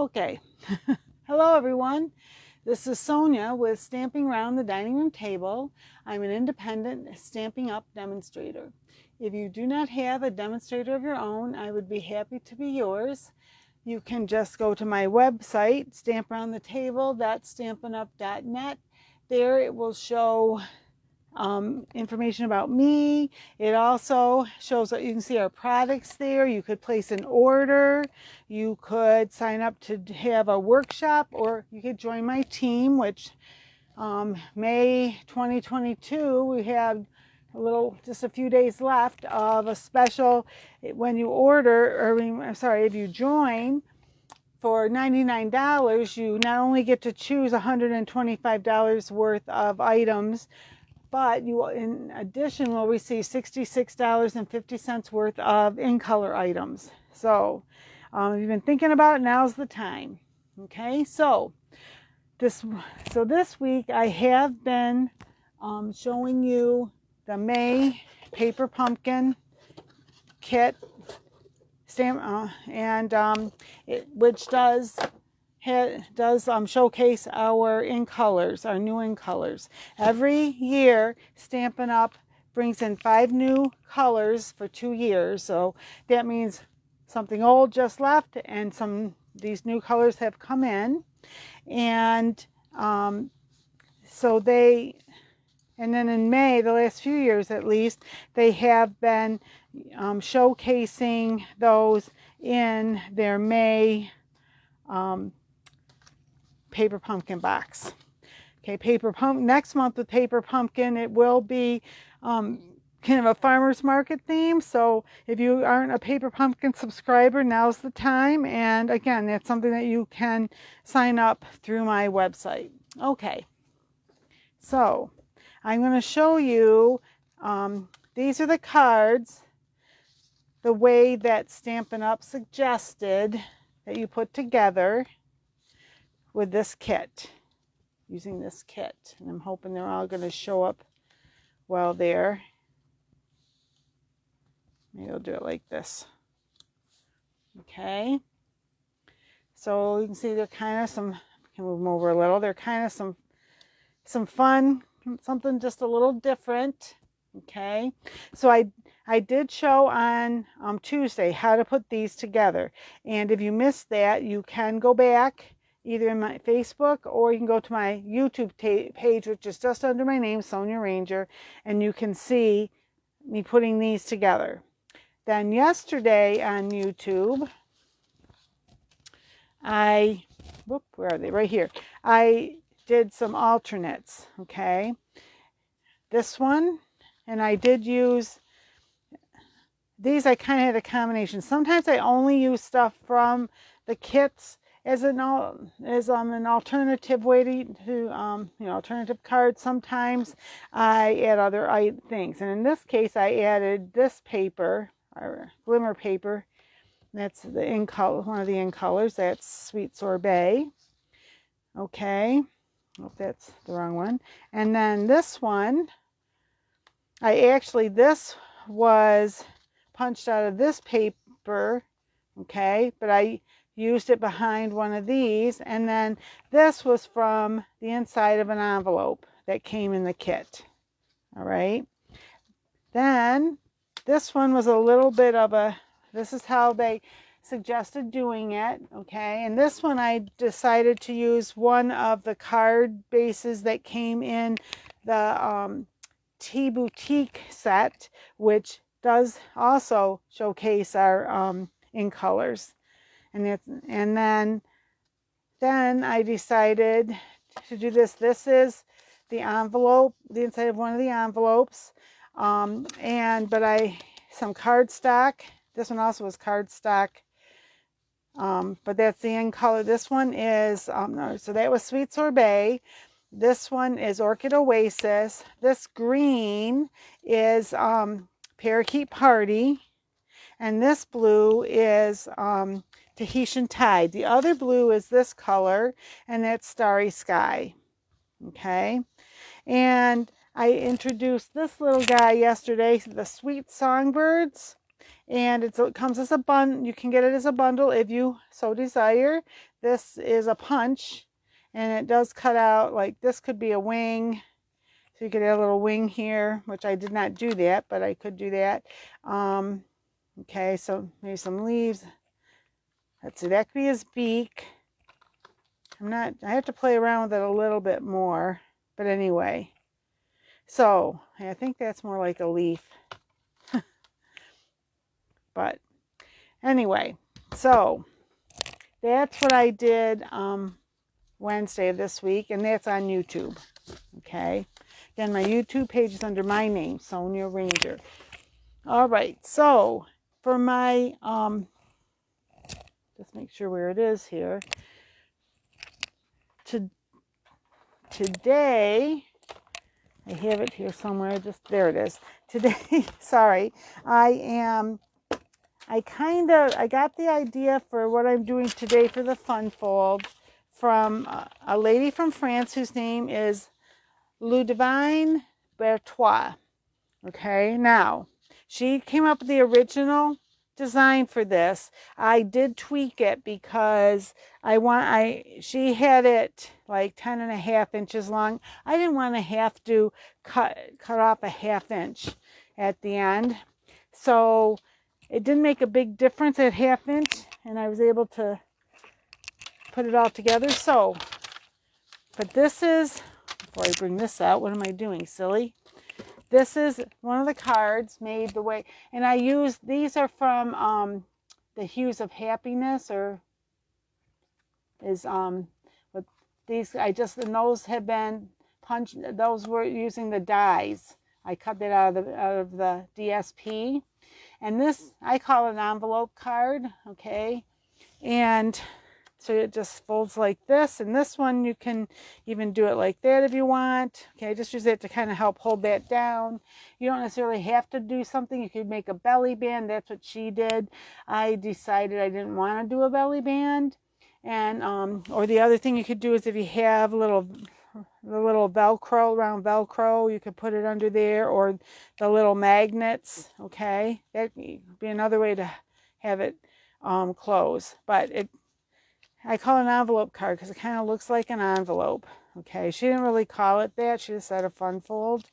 Okay. Hello everyone. This is Sonia with Stamping Around the Dining Room Table. I'm an independent Stampin' Up demonstrator. If you do not have a demonstrator of your own, I would be happy to be yours. You can just go to my website, stamparoundthetable.stampinup.net. There it will show information about me. It also shows that you can see our products there. You could place an order. You could sign up to have a workshop, or you could join my team, which May 2022, we have just a few days left of a special. When you order, or I'm sorry, if you join for $99, you not only get to choose $125 worth of items, but you, in addition, will receive $66.50 worth of in-color items. So if you've been thinking about it, now's the time. Okay, so this week I have been showing you the May Paper Pumpkin kit stamp, which does showcase our in colors, our new in colors. Every year, Stampin' Up brings in 5 new colors for 2 years. So that means something old just left, and these new colors have come in. And and then in May, the last few years at least, they have been showcasing those in their May Paper Pumpkin box. Okay, next month with Paper Pumpkin, it will be kind of a farmer's market theme. So if you aren't a Paper Pumpkin subscriber, now's the time. And again, that's something that you can sign up through my website. Okay, so I'm going to show you, these are the cards, the way that Stampin' Up suggested that you put together with this kit, using this kit. And I'm hoping they're all going to show up well there. Maybe I'll do it like this. Okay. So you can see they're kind of I can move them over a little. They're kind of some fun, something just a little different. Okay. So I did show on Tuesday how to put these together. And if you missed that, you can go back either in my Facebook, or you can go to my YouTube page, which is just under my name, Sonia Ranger, and you can see me putting these together. Then yesterday on YouTube, where are they? Right here. I did some alternates, okay? This one, and I did use these. I kind of had a combination. Sometimes I only use stuff from the kits as an alternative way to alternative cards. Sometimes I add other things, and in this case I added this paper, or glimmer paper. That's the in color, one of the in colors. That's Sweet Sorbet. Okay, hope that's the wrong one. And then this one, this was punched out of this paper. Okay, but I used it behind one of these, and then this was from the inside of an envelope that came in the kit. All right, then this one was a little bit of this is how they suggested doing it. Okay, and this one I decided to use one of the card bases that came in the Tea Boutique set, which does also showcase our in colors. And then I decided to do this. This is the envelope, the inside of one of the envelopes. Some cardstock. This one also was cardstock. But that's the in color. This one is, so that was Sweet Sorbet. This one is Orchid Oasis. This green is Parakeet Party. And this blue is Tahitian Tide. The other blue is this color, and that's Starry Sky. Okay, and I introduced this little guy yesterday, the Sweet Songbirds. And it comes as a bundle. You can get it as a bundle if you so desire. This is a punch, and it does cut out, like this could be a wing. So you could add a little wing here, which I did not do that, but I could do that. Okay, so maybe some leaves. Let's see, that could be his beak. I have to play around with it a little bit more, but anyway. So I think that's more like a leaf. But anyway, so that's what I did Wednesday of this week, and that's on YouTube. Okay, again, my YouTube page is under my name, Sonia Ranger. All right, so for my just make sure where it is here. Today, I have it here somewhere. Just there it is. Today, sorry, I got the idea for what I'm doing today for the fun fold from a lady from France whose name is LuDevine Bertois. Okay, now she came up with the original design for this. I did tweak it because she had it like 10.5 inches long. I didn't want to have to cut off a 1/2 inch at the end. So it didn't make a big difference at 1/2 inch, and I was able to put it all together. So, but this is, before I bring this out, what am I doing, silly? This is one of the cards made the way, and I use, these are from the Hues of Happiness, or is but these and those have been punched. Those were using the dies. I cut that out of the DSP, and this I call an envelope card. Okay, and so it just folds like this, and this one you can even do it like that if you want. Okay, just use it to kind of help hold that down. You don't necessarily have to do something. You could make a belly band. That's what she did. I decided I didn't want to do a belly band. And or the other thing you could do is if you have the little Velcro, round Velcro, you could put it under there, or the little magnets. Okay, that would be another way to have it close. But I call it an envelope card because it kind of looks like an envelope. Okay, she didn't really call it that. She just said a fun fold.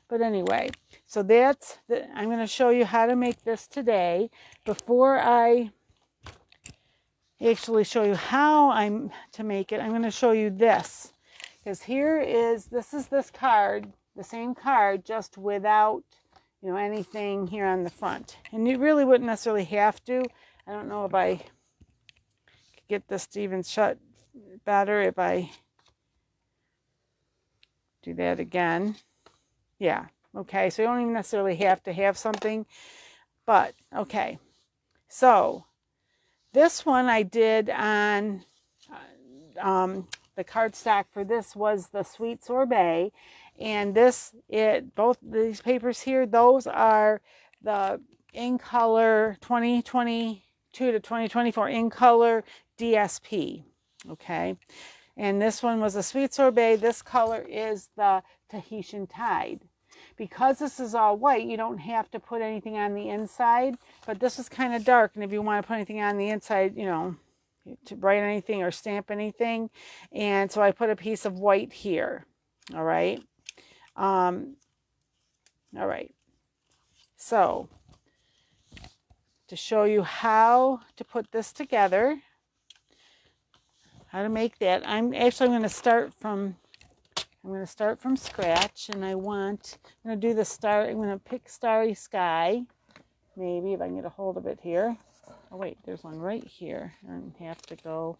But anyway, so I'm going to show you how to make this today. Before I actually show you how I'm to make it, I'm going to show you this. Because this is this card, the same card, just without, anything here on the front. And you really wouldn't necessarily have to. I don't know if I get this to even shut better if I do that again. Yeah, okay, so you don't even necessarily have to have something, but okay. So this one I did on the cardstock for this was the Sweet Sorbet, and both these papers here, those are the in color 2022 to 2024 in color DSP. Okay, and this one was a Sweet Sorbet. This color is the Tahitian Tide. Because this is all white, you don't have to put anything on the inside, but this is kind of dark, and if you want to put anything on the inside, to write anything or stamp anything, and so I put a piece of white here. All right, so to show you how to put this together, how to make that, I'm going to start from scratch, and I'm going to do the start. I'm going to pick Starry Sky, maybe if I can get a hold of it here. Oh wait, there's one right here. I have to go.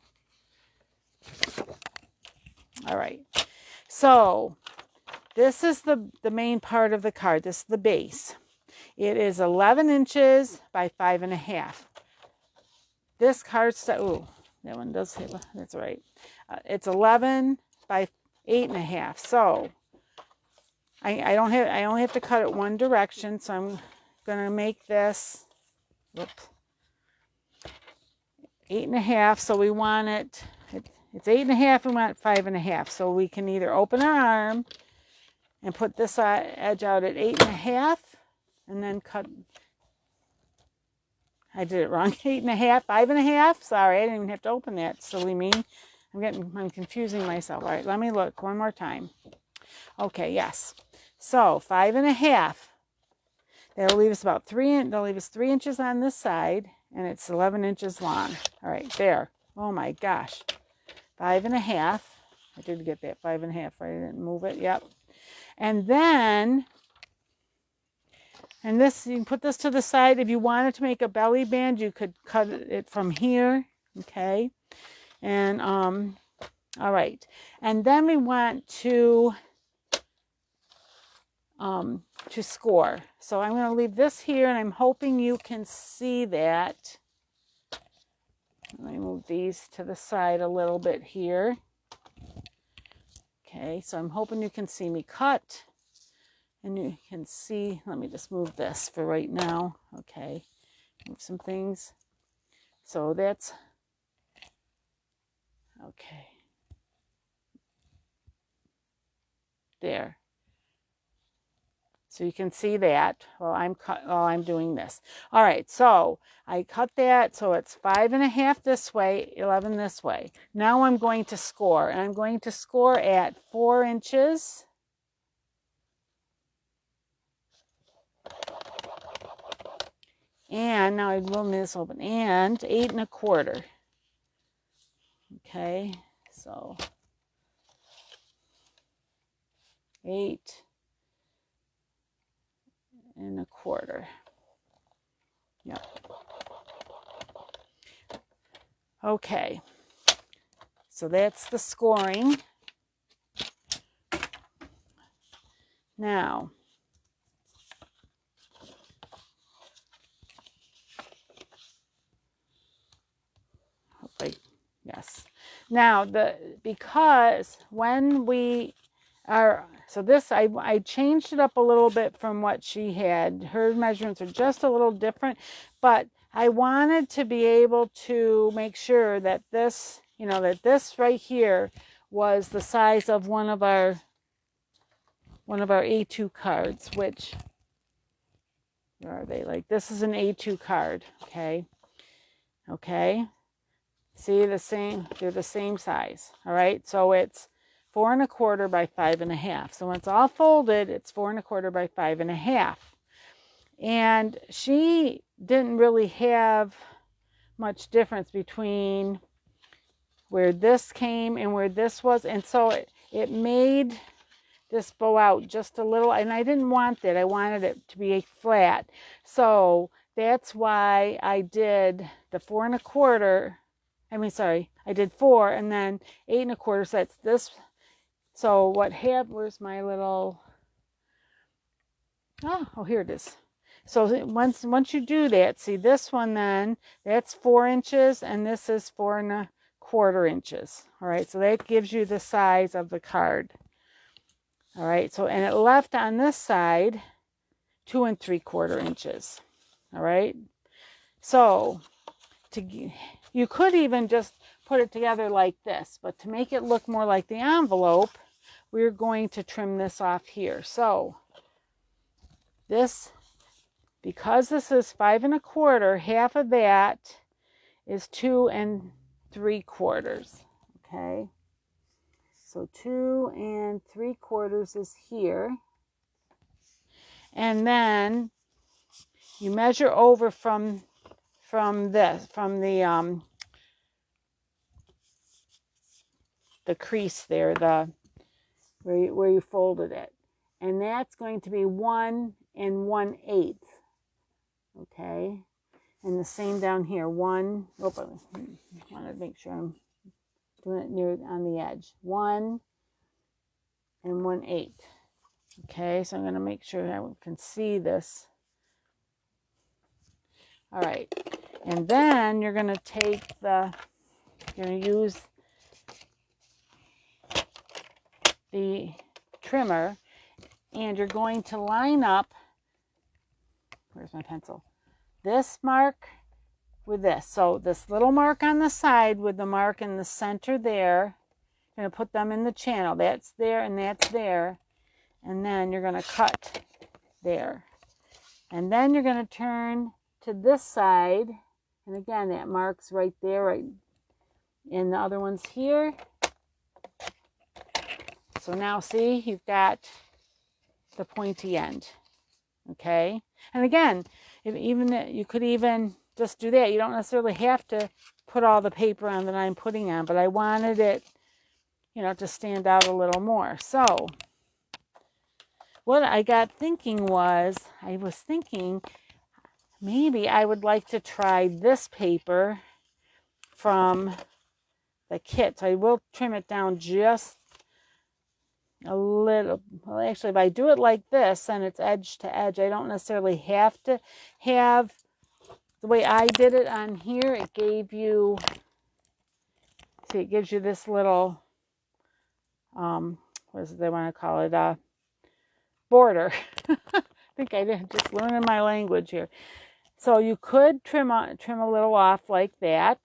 All right, so this is the main part of the card. This is the base. It is 11 inches by 5.5. This cardstock, ooh, that one does hit, that's right. It's 11 by 8.5. So I only have to cut it one direction. So I'm gonna make this 8.5. So we want it's 8.5. We want 5.5. So we can either open our arm and put this edge out at 8.5, and then cut I did it wrong. 8.5, 5.5. Sorry, I didn't even have to open that. Silly me. I'm confusing myself. All right, let me look one more time. Okay, yes. So 5.5. That'll leave us about that'll leave us 3 inches on this side, and it's 11 inches long. All right, there. Oh my gosh. 5.5. I did get that 5.5, right? I didn't move it. Yep. And then, and this, you can put this to the side. If you wanted to make a belly band, you could cut it from here. Okay. And, all right. And then we want to score. So I'm going to leave this here, and I'm hoping you can see that. Let me move these to the side a little bit here. Okay, so I'm hoping you can see me cut. And you can see, let me just move this for right now. Okay, move some things. So that's, okay. There. So you can see that while I'm doing this. All right, so I cut that, so it's 5.5 this way, 11 this way. Now I'm going to score, and I'm going to score at 4 inches. And now I will miss open, and 8.25. Okay, so 8.25. Yep. Okay, so that's the scoring. Now, yes. Now, because when we are, so this, I changed it up a little bit from what she had. Her measurements are just a little different, but I wanted to be able to make sure that this, that this right here was the size of one of our A2 cards, which, where are they? Like, this is an A2 card, okay? Okay. See, they're the same size. All right, so it's 4.25 by 5.5. So when it's all folded, it's 4.25 by 5.5. And she didn't really have much difference between where this came and where this was. And so it made this bow out just a little, and I didn't want that. I wanted it to be flat. So that's why I did the 4.25. I did 4 and then 8.25. So that's this. So what happened, where's my little, oh, here it is. So once you do that, see this one then, that's 4 inches, and this is 4.25 inches. All right, so that gives you the size of the card. All right, so, and it left on this side 2.75 inches. All right, so you could even just put it together like this, but to make it look more like the envelope, we're going to trim this off here. So this, because this is 5.25, half of that is 2.75. Okay, so 2.75 is here, and then you measure over from the crease there, where you folded it, and that's going to be 1 1/8. Okay, and the same down here, 1. I want to make sure I'm doing it near on the edge. 1 1/8. Okay, so I'm going to make sure I can see this. All right, and then you're going to take you're going to use the trimmer, and you're going to line up, where's my pencil, this mark with this. So this little mark on the side with the mark in the center there, you're going to put them in the channel. That's there and that's there. And then you're going to cut there. And then you're going to turn to this side, and again, that marks right there, right, and the other one's here. So now see, you've got the pointy end, okay? And again, you could even just do that. You don't necessarily have to put all the paper on that I'm putting on, but I wanted it, you know, to stand out a little more. So what I got thinking was, I was thinking maybe I would like to try this paper from the kit. So I will trim it down just a little. Well, actually, if I do it like this and it's edge to edge, I don't necessarily have to have the way I did it on here. It gave you, see, it gives you this little, what is it they want to call it? Border. I think I did just learning my language here. So you could trim a little off like that.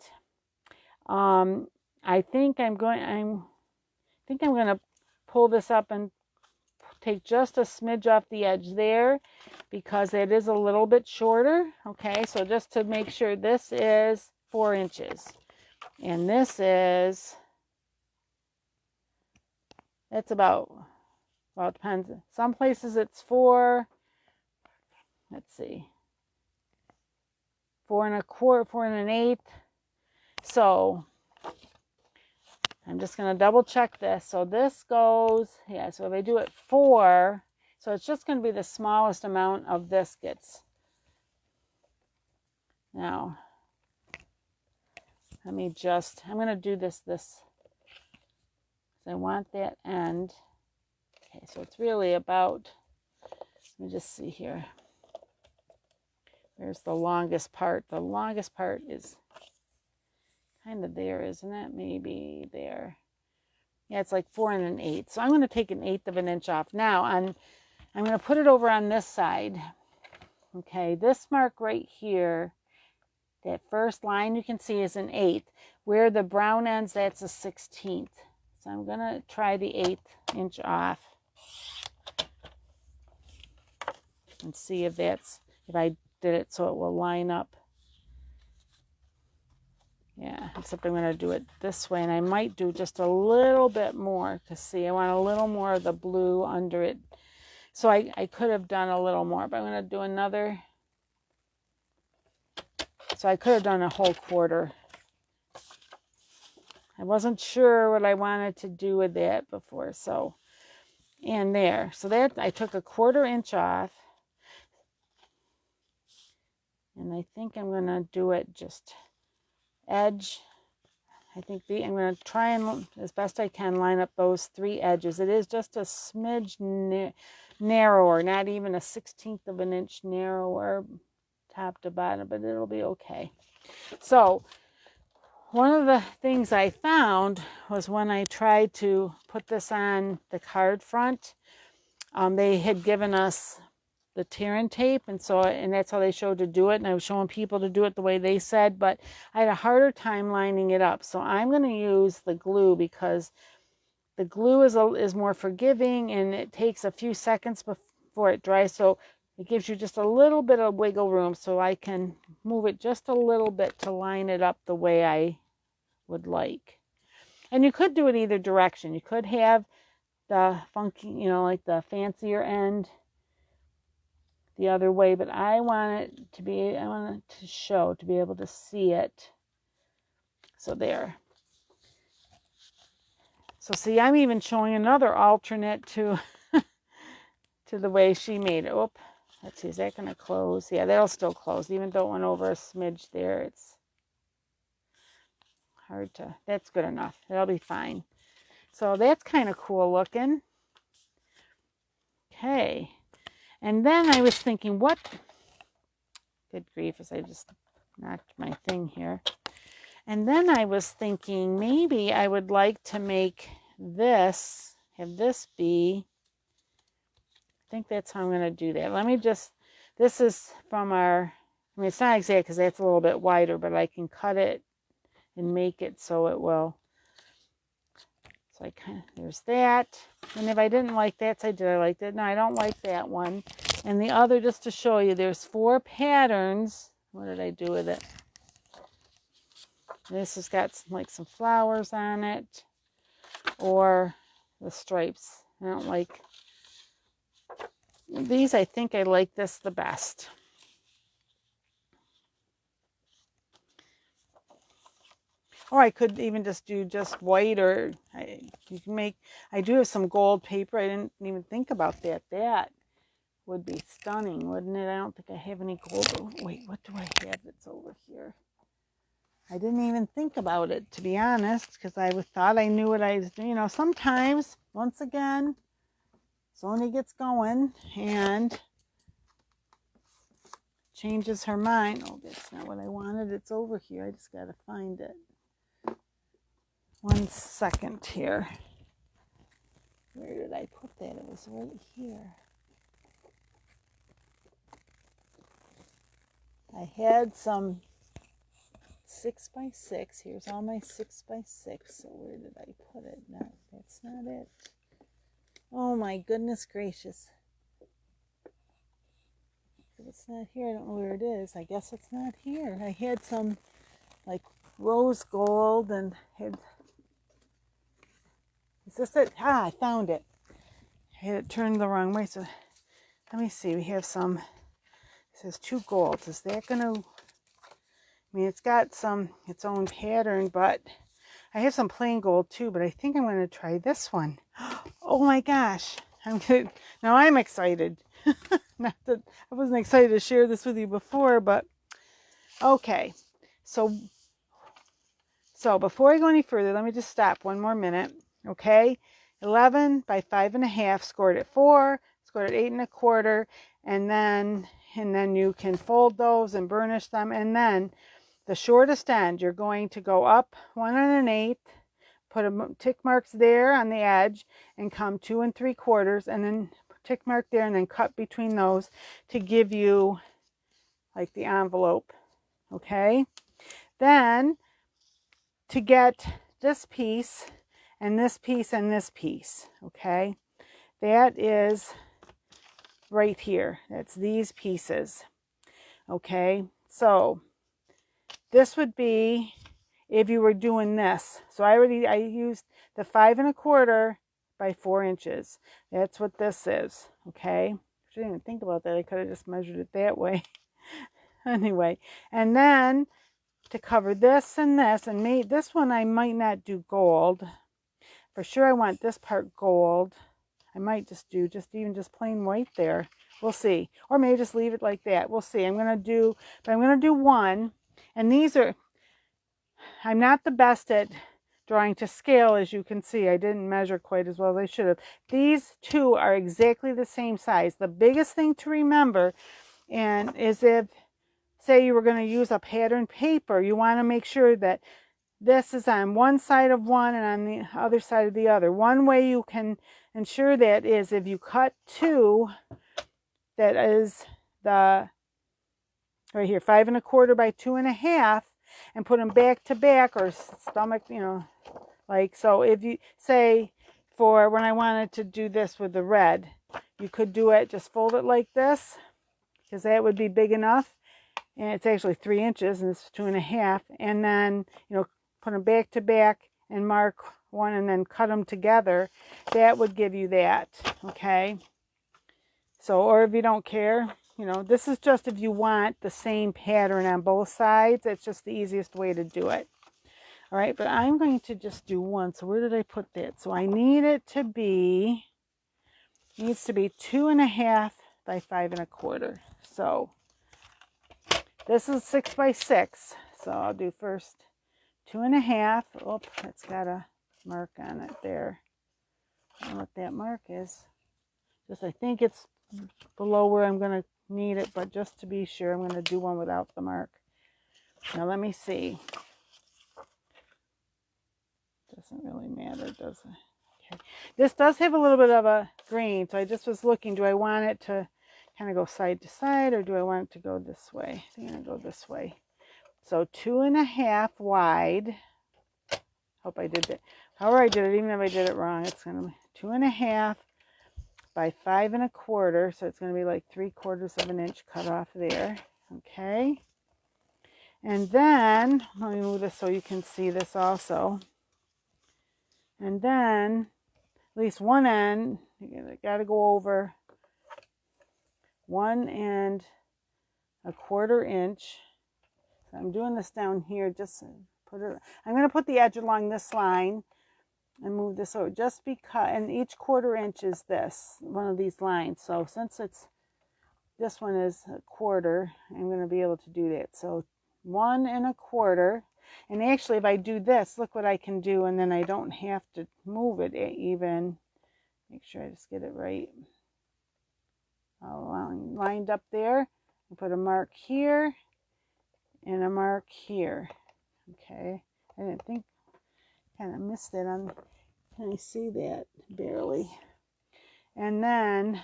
I think I'm going to pull this up and take just a smidge off the edge there because it is a little bit shorter. Okay, so just to make sure, this is 4 inches and this is, it's about, well, it depends. Some places it's 4, let's see, 4 1/4, 4 1/8. So I'm just going to double check this. So this goes, yeah, so if I do it 4, so it's just going to be the smallest amount of this gets. Now, let me just, I'm going to do this. I want that end. Okay, so it's really about, let me just see here. There's the longest part. The longest part is kind of there, isn't it? Maybe there. Yeah, it's like 4 1/8. So I'm going to take 1/8 of an inch off. Now, I'm going to put it over on this side. Okay, this mark right here, that first line you can see is 1/8. Where the brown ends, that's a 1/16. So I'm going to try the 1/8 inch off and see if I did it so it will line up. Yeah, except I'm going to do it this way, and I might do just a little bit more because, see, I want a little more of the blue under it. So I could have done a little more, but I'm going to do another. So I could have done a whole 1/4. I wasn't sure what I wanted to do with that before, so, and there. So that, I took a 1/4 inch off. And I think I'm going to do it just edge. I think I'm going to try and, as best I can, line up those 3 edges. It is just a smidge narrower, not even a 1/16 of an inch narrower top to bottom, but it'll be okay. So one of the things I found was when I tried to put this on the card front, they had given us the tear and tape, and that's how they showed to do it, and I was showing people to do it the way they said, but I had a harder time lining it up. So I'm going to use the glue because the glue is more forgiving and it takes a few seconds before it dries, so it gives you just a little bit of wiggle room so I can move it just a little bit to line it up the way I would like. And you could do it either direction. You could have the funky, you know, like the fancier end the other way, but I want it to be, I want it to show, to be able to see it. So there. So see, I'm even showing another alternate to to the way she made it. Oop, let's see, is that going to close? Yeah, that'll still close, even though it went over a smidge there. It's hard to, that's good enough. That'll be fine. So that's kind of cool looking. Okay. And then I was thinking, what, good grief, as I just knocked my thing here. And then I was thinking maybe I would like to make this, have this be, I think that's how I'm going to do that. Let me just, this is from our, I mean, it's not exact because that's a little bit wider, but I can cut it and make it so it will. So I kind of, there's that. And if I didn't like that side, did I like that? No, I don't like that one. And the other, just to show you, there's 4 patterns. What did I do with it? This has got some flowers on it, or the stripes. I don't like these. I think I like this the best. Or I could even just do just white, or you can make, I do have some gold paper. I didn't even think about that. That would be stunning, wouldn't it? I don't think I have any gold. Oh, wait, what do I have that's over here? I didn't even think about it, to be honest, because I thought I knew what I was doing. You know, sometimes, once again, Sonia gets going and changes her mind. Oh, that's not what I wanted. It's over here. I just got to find it. 1 second here. Where did I put that? It was right here. I had some 6x6. Here's all my 6x6. So where did I put it? No, that's not it. Oh my goodness gracious. If it's not here, I don't know where it is. I guess it's not here. I had some like rose gold and had... Is this it? Ah, I found it. I had it turned the wrong way. So let me see. We have some... It says 2 golds. Is that going to... I mean, it's got its own pattern, but I have some plain gold too, but I think I'm going to try this one. Oh my gosh. Now I'm excited. Not that I wasn't excited to share this with you before, but okay. So before I go any further, let me just stop 1 more minute. Okay. 11 by 5.5, scored at 4, scored at 8 1/4, and then you can fold those and burnish them, and then the shortest end, you're going to go up 1 1/8, put a tick marks there on the edge, and come 2 3/4, and then tick mark there, and then cut between those to give you like the envelope. Okay. Then to get this piece and this piece and this piece, okay, that is right here. That's these pieces. Okay. So this would be if you were doing this. So I used the 5 1/4 by 4 inches. That's what this is. Okay. I didn't even think about that. I could have just measured it that way. Anyway, and then to cover this and this, and this one I might not do gold. For sure I want this part gold. I might just do even plain white there. We'll see. Or maybe just leave it like that. We'll see. I'm going to do one. And these are, I'm not the best at drawing to scale, as you can see. I didn't measure quite as well as I should have. These 2 are exactly the same size. The biggest thing to remember is if, say you were going to use a pattern paper, you want to make sure that this is on one side of one and on the other side of the other. One way you can ensure that is if you cut 2, that is the right here, 5 1/4 by 2 1/2, and put them back to back, or stomach, you know, like so. If you say, for when I wanted to do this with the red, you could do it, just fold it like this, because that would be big enough, and it's actually 3 inches and it's 2 1/2, and then, you know, put them back to back and mark one and then cut them together. That would give you that. Okay. So, or if you don't care, you know, this is just if you want the same pattern on both sides. It's just the easiest way to do it. All right, but I'm going to just do one. So where did I put that? So I need it to be, needs to be 2 1/2 by 5 1/4. So this is 6x6. So I'll do first 2 1/2. Oh, it's got a mark on it there. I don't know what that mark is. Just, I think it's below where I'm going to need it, but just to be sure, I'm going to do one without the mark. Now let me see. Doesn't really matter, does it? Okay. This does have a little bit of a grain, so I just was looking, do I want it to kind of go side to side, or do I want it to go this way? I think I'm going to go this way. So 2 1/2 wide. Hope I did that. However I did it, even if I did it wrong, it's going to be 2 1/2 by 5 1/4. So it's going to be like 3/4 of an inch cut off there. Okay. And then, let me move this so you can see this also. And then, at least one end, you got to go over 1 1/4 inch. So I'm doing this down here, just put it, I'm going to put the edge along this line and move this over just because, and each 1/4 inch is this, one of these lines. So since this one is 1/4, I'm going to be able to do that. So 1 1/4. And actually, if I do this, look what I can do, and then I don't have to move it even. Make sure I just get it right. All lined up there. I put a mark here and a mark here. Okay. I didn't think, kind of missed that on, can I see that? Barely. And then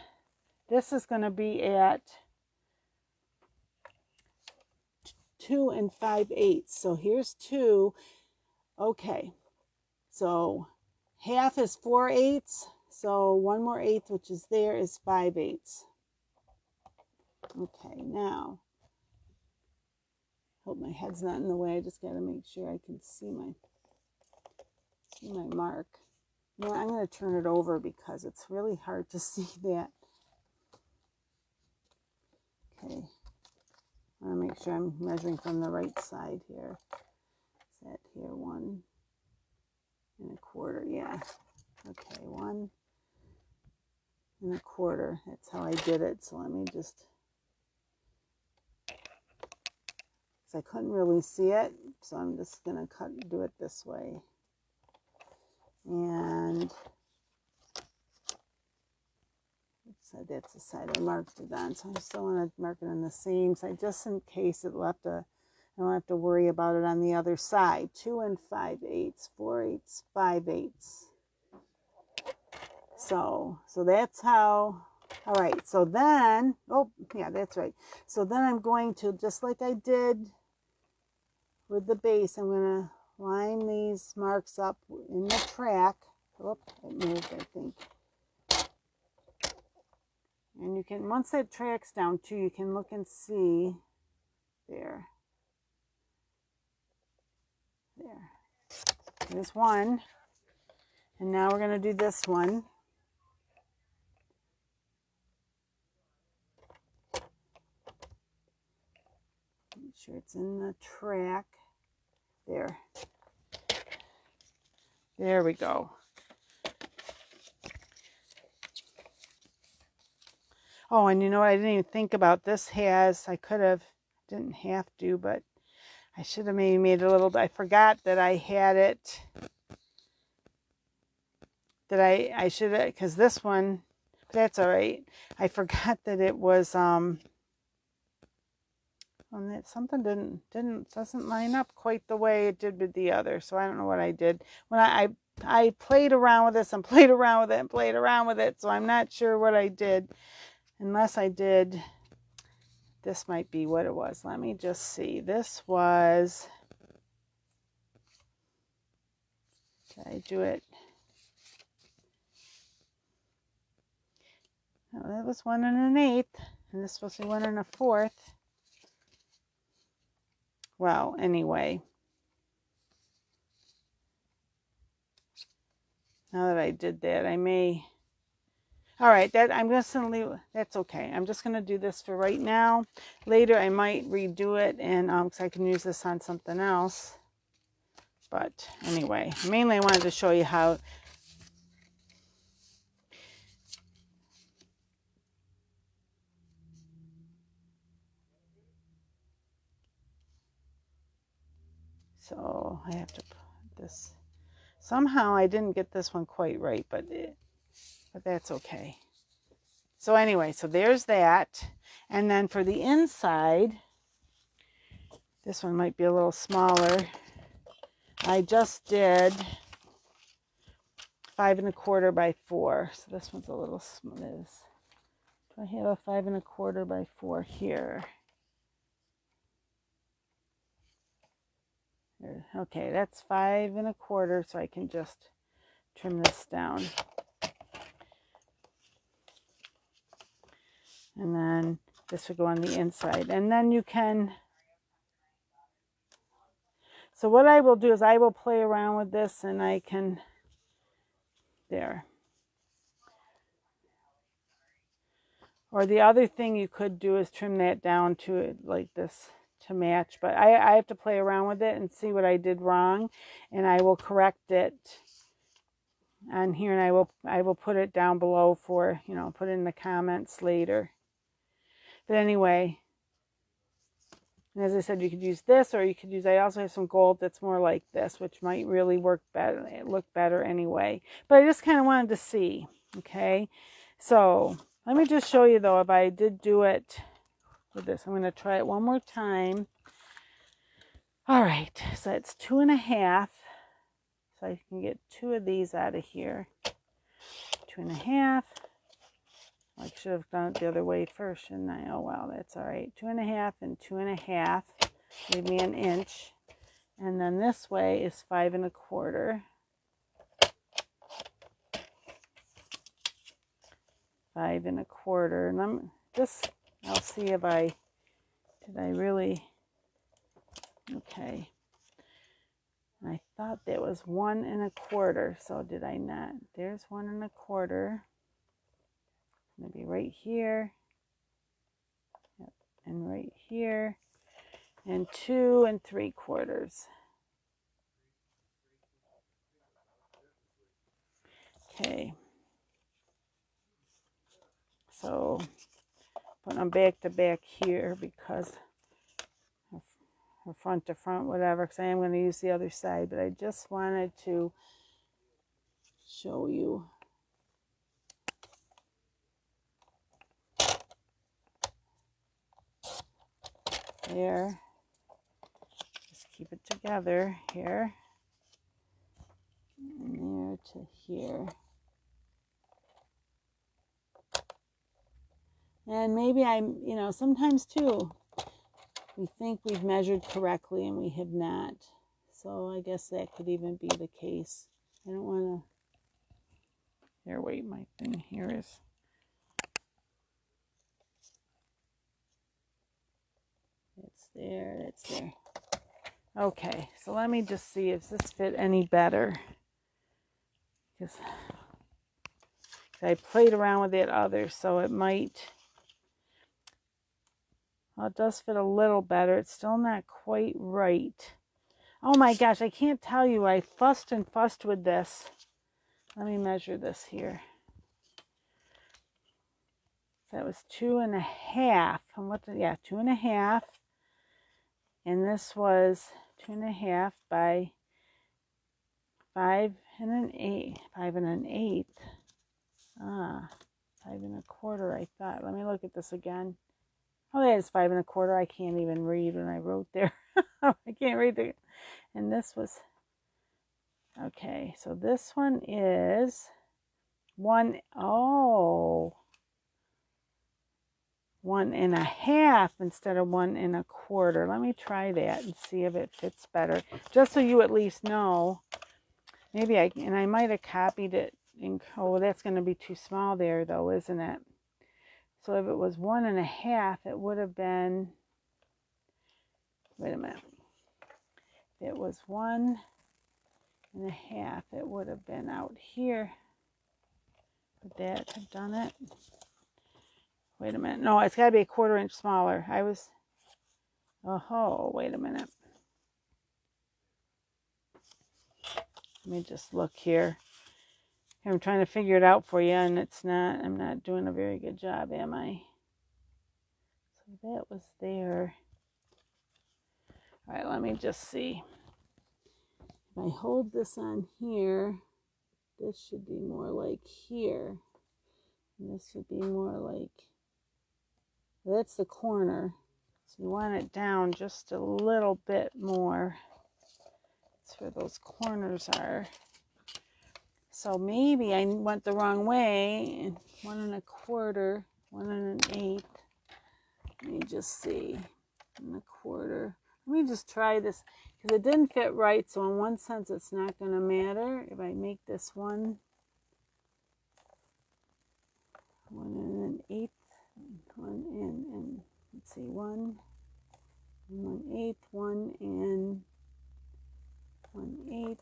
this is going to be at 2 5/8. So here's 2. Okay. So half is 4/8. So 1 more eighth, which is there, is 5/8. Okay, now, hope my head's not in the way. I just got to make sure I can see my mark. You know, I'm going to turn it over because it's really hard to see that. Okay, I want to make sure I'm measuring from the right side here. Is that here? 1 1/4, yeah. Okay, 1 1/4. That's how I did it. So let me just, because I couldn't really see it, so I'm just going to do it this way. And so that's the side I marked it on. So I still want to mark it on the same side, just in case it left I don't have to worry about it on the other side. 2 5/8, 4/8, 5/8. So that's how. All right. So then, oh yeah, that's right. So then I'm going to, just like I did with the base, I'm going to line these marks up in the track. Oh, it moved, I think. And you can, once that track's down too, you can look and see there. There. There's one. And now we're going to do this one. Make sure it's in the track. There. There we go. Oh, and you know what? I didn't even think about this. Didn't have to, but I should have maybe made it a little bit. I forgot that I had it. That I should have, because this one, that's all right. I forgot that it was, something doesn't line up quite the way it did with the other. So I don't know what I did. When I played around with this and played around with it and played around with it. So I'm not sure what I did. Unless I did, this might be what it was. Let me just see. This was, did I do it? Oh, that was 1 1/8, and this was 1 1/4. Well, anyway. Now that I did that, I may. All right, I'm just going to leave. That's okay. I'm just going to do this for right now. Later, I might redo it, and because I can use this on something else. But anyway, mainly I wanted to show you how. So I have to put this. Somehow I didn't get this one quite right, but that's okay. So anyway, so there's that. And then for the inside, this one might be a little smaller. I just did 5 1/4 by 4. So this one's a little small. I have a 5 1/4 by 4 here. Okay, that's 5 1/4, so I can just trim this down. And then this would go on the inside. And then you can, So what I will do is I will play around with this, and I can, there. Or the other thing you could do is trim that down to it like this to match. But I have to play around with it and see what I did wrong, and I will correct it on here, and I will put it down below for, you know, put it in the comments later. But anyway, and as I said, you could use this, or you could use, I also have some gold that's more like this, which might really work better, look better anyway. But I just kind of wanted to see, okay? So let me just show you, though, if I did do it with this. I'm going to try it one more time. All right, so it's 2.5. So I can get 2 of these out of here. 2.5. I should have done it the other way first, shouldn't I? Oh, well, that's all right. 2.5 and 2.5. Give me an inch. And then this way is 5.25. 5.25. And I'll see if did I really, okay. I thought that was 1.25. So did I not? There's 1.25. Maybe right here. Yep. And right here. And 2.75. Okay. So put them back to back here because or front to front, whatever, because I am going to use the other side, but I just wanted to show you. There. Just keep it together here. And there to here. And maybe you know, sometimes too, we think we've measured correctly and we have not. So I guess that could even be the case. I don't want to, here, wait, my thing here is, it's there, it's there. Okay, so let me just see if this fit any better. Because I played around with that other, so it might, well, it does fit a little better. It's still not quite right. Oh my gosh, I can't tell you. I fussed and fussed with this. Let me measure this here. So that was 2.5. And what? Yeah, 2.5. And this was 2.5 by 5 1/8. 5 1/8. 5.25. I thought. Let me look at this again. Oh, that is 5.25. I can't even read when I wrote there. I can't read the. And this was. Okay, so this one is 1.5 instead of 1.25. Let me try that and see if it fits better, just so you at least know. Maybe I might have copied it. Oh, that's going to be too small there, though, isn't it? So if it was 1.5, it would have been. Wait a minute. If it was 1.5, it would have been out here. Would that have done it? Wait a minute. No, it's got to be 1/4 inch smaller. Oh, wait a minute. Let me just look here. I'm trying to figure it out for you, and I'm not doing a very good job, am I? So that was there. All right, let me just see. If I hold this on here, this should be more like here. And this should be more like, that's the corner. So you want it down just a little bit more. That's where those corners are. So maybe I went the wrong way. 1.25, 1.8. Let me just see. 1.25. Let me just try this because it didn't fit right. So in one sense, it's not going to matter if I make this 1.1 1.8, 1 and let's see, 1 1/8, 1 and 1/8.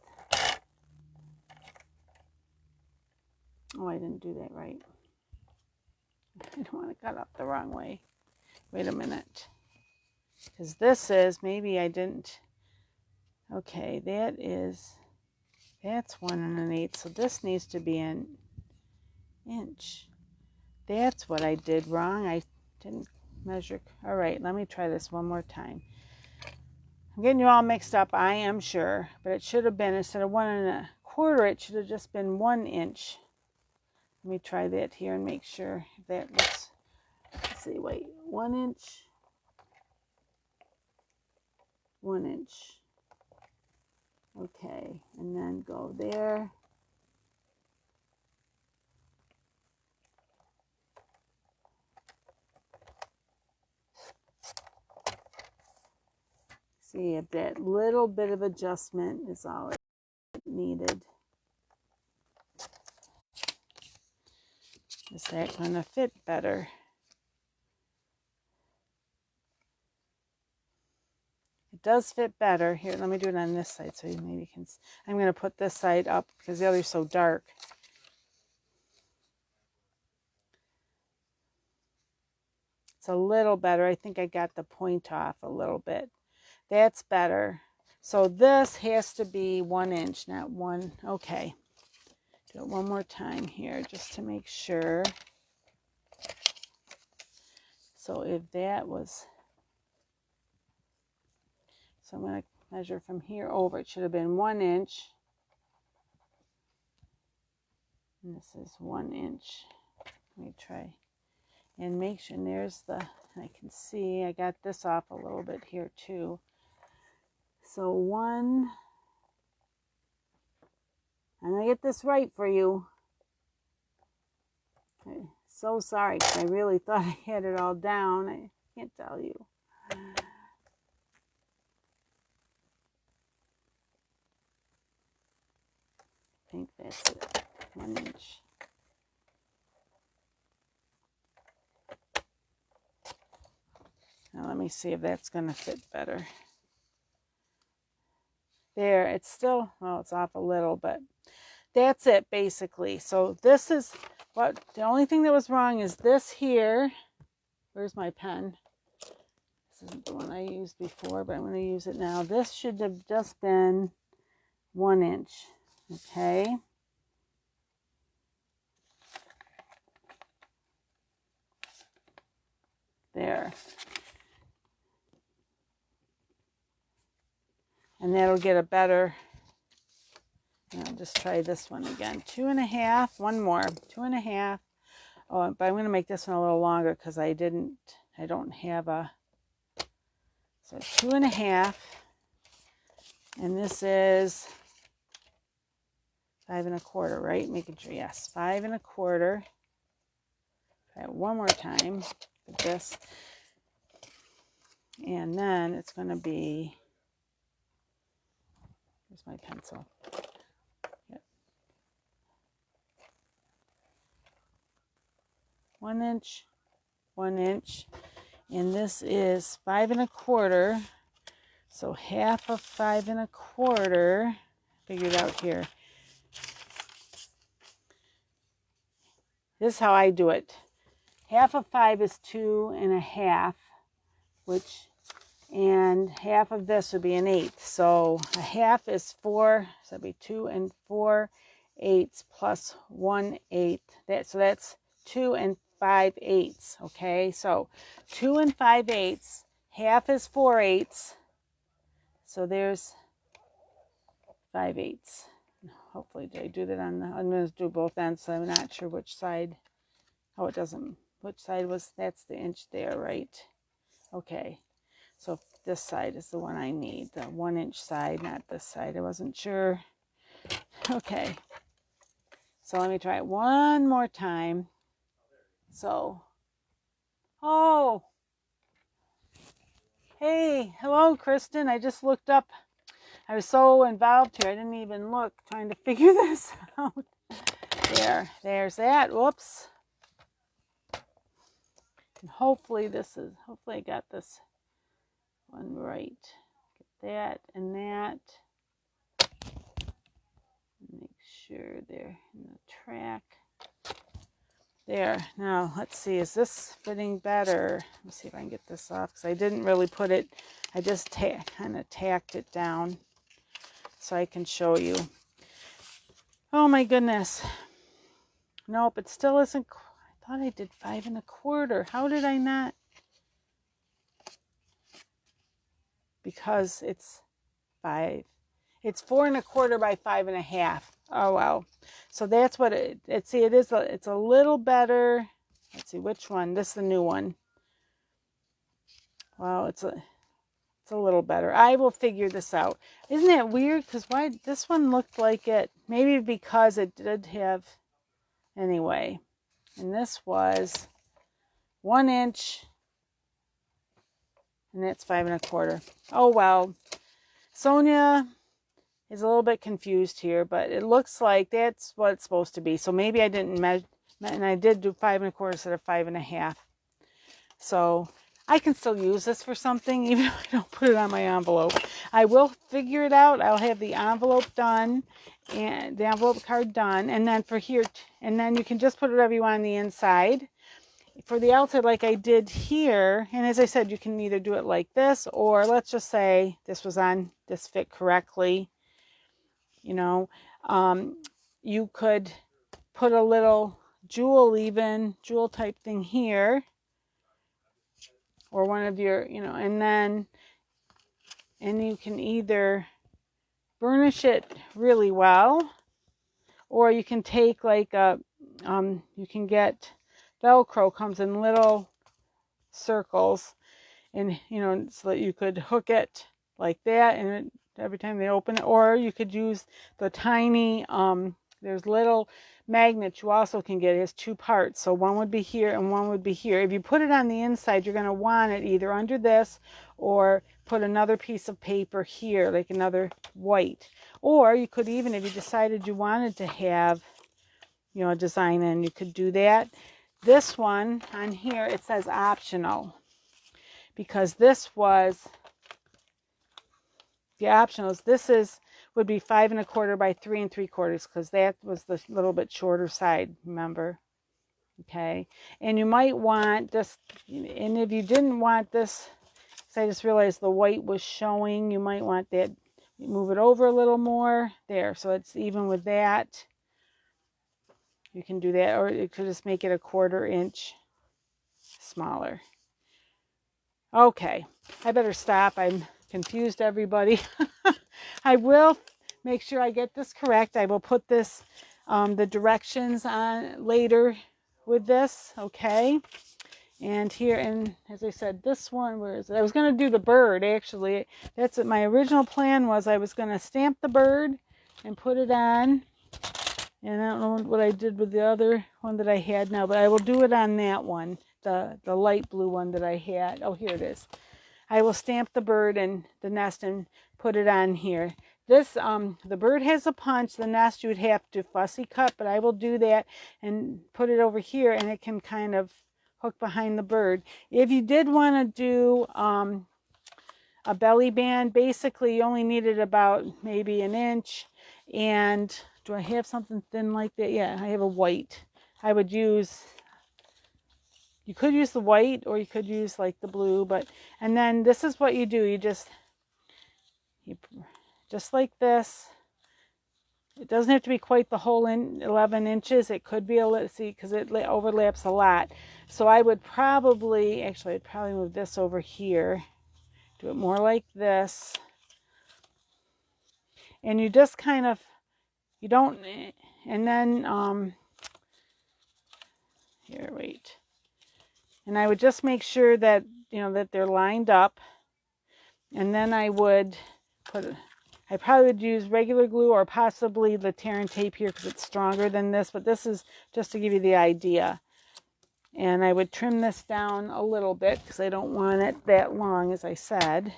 Oh, I didn't do that right. I don't want to cut up the wrong way. Wait a minute. Because this is, maybe I didn't. Okay, that's 1 1/8. So this needs to be an inch. That's what I did wrong. I didn't measure. All right, let me try this one more time. I'm getting you all mixed up, I am sure, but it should have been, instead of 1 1/4, it should have just been 1 inch. Let me try that here and make sure that looks, let's see, wait, 1 inch, 1 inch. Okay, and then go there. See if that little bit of adjustment is all it needed. Is that going to fit better? It does fit better. Here, let me do it on this side so you maybe can. I'm going to put this side up because the other's so dark. It's a little better. I think I got the point off a little bit. That's better. So this has to be 1 inch, not 1. Okay. Do it one more time here just to make sure. So if that was, so I'm going to measure from here over. It should have been 1 inch. And this is 1 inch. Let me try and make sure. And there's the, I can see I got this off a little bit here too. So 1, I'm going to get this right for you. Okay. So sorry, because I really thought I had it all down. I can't tell you. I think that's it. 1 inch. Now let me see if that's going to fit better. There, it's still, well, it's off a little, but that's it basically. So this is what, the only thing that was wrong is this here. Where's my pen? This isn't the one I used before, but I'm going to use it now. This should have just been 1 inch. Okay. There. And that'll get a better, I'll just try this one again. 2 1/2, one more, 2 1/2. Oh, but I'm going to make this one a little longer because I don't have a, so 2 1/2. And this is 5 1/4, right? Making sure, yes, 5 1/4. Try it one more time with this. And then it's going to be, here's my pencil. Yep. 1 inch, 1 inch. And this is 5 1/4. So half of 5 1/4, figure it out here. This is how I do it. Half of 5 is 2 1/2, and half of this would be 1/8. So a half is 4, so that'd be 2 4/8 plus 1/8. So that's 2 5/8. Okay, so 2 5/8. Half is 4/8. So there's 5/8. Hopefully, did I do that on the, I'm going to do both ends, so I'm not sure which side. Oh, it doesn't, which side was, that's the inch there, right? Okay, so this side is the one I need, the 1 inch side, not this side. I wasn't sure. Okay, so let me try it one more time. So, oh, hey, hello, Kristen. I just looked up. I was so involved here, I didn't even look, trying to figure this out. There's that. Whoops. And hopefully I got this one right. Get that and that. sure there in the track. There. Now, let's see. Is this fitting better? Let me see if I can get this off, because I didn't really put it. I just kind of tacked it down so I can show you. Oh, my goodness. Nope, it still isn't. I thought I did 5 1/4. How did I not? Because it's 5. It's 4 1/4 by 5 1/2. Oh, wow. So that's what see, it is. It's a little better. Let's see, which one? This is the new one. Well, it's a little better. I will figure this out. Isn't that weird? Because why this one looked like it? Maybe because it did have, anyway. And this was 1 inch, and that's 5 1/4. Oh, well. Sonia is a little bit confused here, but it looks like that's what it's supposed to be. So maybe I didn't measure, and I did do 5 1/4 instead of 5 1/2. So I can still use this for something, even if I don't put it on my envelope. I will figure it out. I'll have the envelope done, and the envelope card done, and then for here, and then you can just put whatever you want on the inside. For the outside, like I did here, and as I said, you can either do it like this, or let's just say this fit correctly. You know, you could put a little jewel type thing here, or one of your, and you can either burnish it really well, or you can take like you can get Velcro, comes in little circles, and so that you could hook it like that, and every time they open it, or you could use the tiny there's little magnets you also can get. It has 2 parts, so one would be here and one would be here. If you put it on the inside, you're going to want it either under this, or put another piece of paper here, like another white. Or you could even, if you decided you wanted to have a design in, you could do that. This one on here, it says optional, because this was the optionals. This would be 5 1/4 by 3 3/4, because that was the little bit shorter side, remember? Okay, and you might want this, and if you didn't want this, so I just realized the white was showing, you might want that, move it over a little more there, so it's even with that. You can do that, or you could just make it a 1/4 inch smaller. Okay, I better stop. I'm confused, everybody. I will make sure I get this correct. I will put this, the directions on later with this, okay? And here, and as I said, this one, where is it? I was going to do the bird, actually. That's what my original plan was. I was going to stamp the bird and put it on. And I don't know what I did with the other one that I had now, but I will do it on that one, the light blue one that I had. Oh, here it is. I will stamp the bird and the nest and put it on here. This, the bird has a punch. The nest you would have to fussy cut, but I will do that and put it over here, and it can kind of hook behind the bird. If you did want to do a belly band, basically you only needed about maybe 1 inch. And do I have something thin like that? Yeah, I have a white. I would use, you could use the white, or you could use like the blue, and then this is what you do. You just like this. It doesn't have to be quite the whole 11 inches. It could be a little, see, because it overlaps a lot. So I would probably, actually, I'd probably move this over here. Do it more like this. And you just kind of, you don't, and then, here, wait. And I would just make sure that, that they're lined up. And then I would I probably would use regular glue, or possibly the tear and tape here, because it's stronger than this, but this is just to give you the idea. And I would trim this down a little bit, because I don't want it that long, as I said.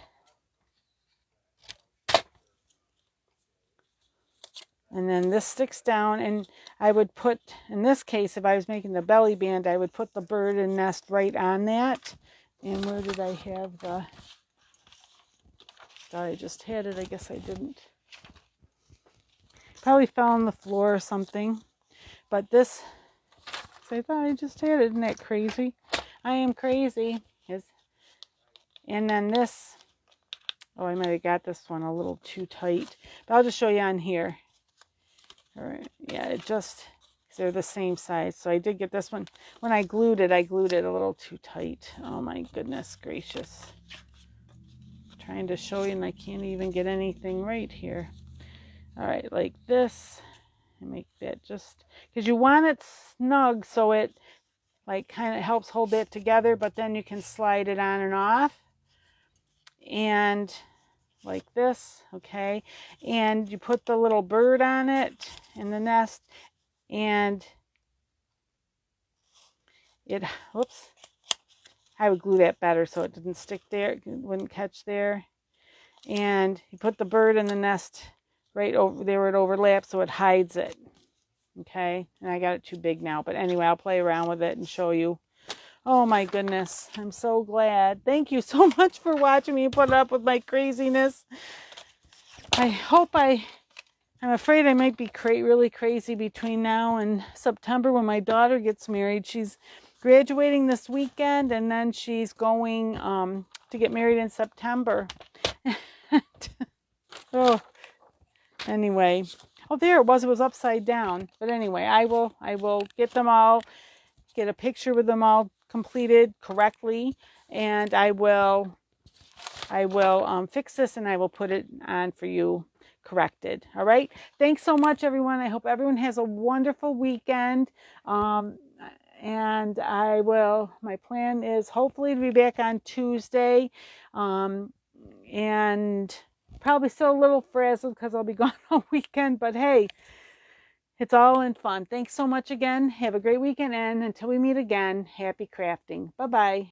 And then this sticks down, and I would put, in this case, if I was making the belly band, I would put the bird and nest right on that. And where did I have the, thought I just had it, I guess I didn't. Probably fell on the floor or something. But this, I thought I just had it. Isn't that crazy? I am crazy. And then this, oh, I might have got this one a little too tight. But I'll just show you on here. All right. Yeah, it just, they're the same size. So I did get this one. When I glued it a little too tight. Oh my goodness gracious. Trying to show you and I can't even get anything right here. All right, like this. And make that just, because you want it snug so it like kind of helps hold it together, but then you can slide it on and off. And like this, okay? And you put the little bird on it in the nest, and it, whoops, I would glue that better so it didn't stick there, it wouldn't catch there. And you put the bird in the nest right over there where it overlaps so it hides it, okay? And I got it too big now, but anyway, I'll play around with it and show you. Oh my goodness, I'm so glad. Thank you so much for watching me put up with my craziness. I hope I'm afraid I might be really crazy between now and September when my daughter gets married. She's graduating this weekend, and then she's going to get married in September. Oh, anyway. Oh, there it was upside down. But anyway, I will get them all, get a picture with them all completed correctly, and I will fix this and I will put it on for you corrected. All right. Thanks so much, everyone. I hope everyone has a wonderful weekend. And my plan is hopefully to be back on Tuesday. And probably still a little frazzled because I'll be gone all weekend, but hey, it's all in fun. Thanks so much again. Have a great weekend. And until we meet again, happy crafting. Bye-bye.